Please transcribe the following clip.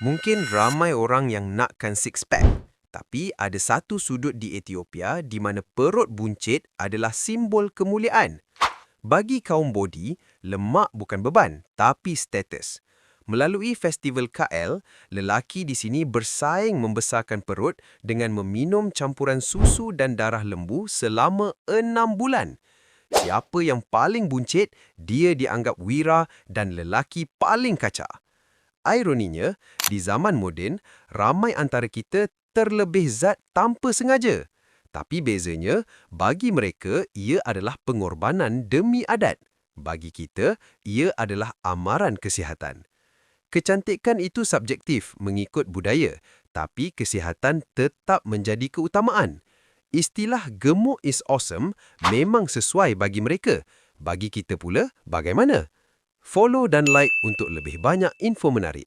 Mungkin ramai orang yang nakkan six-pack, tapi ada satu sudut di Ethiopia di mana perut buncit adalah simbol kemuliaan. Bagi kaum bodi, lemak bukan beban, tapi status. Melalui festival KL, lelaki di sini bersaing membesarkan perut dengan meminum campuran susu dan darah lembu selama 6 bulan. Siapa yang paling buncit, dia dianggap wira dan lelaki paling kacak. Ironinya, di zaman moden, ramai antara kita terlebih zat tanpa sengaja. Tapi bezanya, bagi mereka, ia adalah pengorbanan demi adat. Bagi kita, ia adalah amaran kesihatan. Kecantikan itu subjektif mengikut budaya, tapi kesihatan tetap menjadi keutamaan. Istilah gemuk is awesome memang sesuai bagi mereka. Bagi kita pula, bagaimana? Follow dan like untuk lebih banyak info menarik.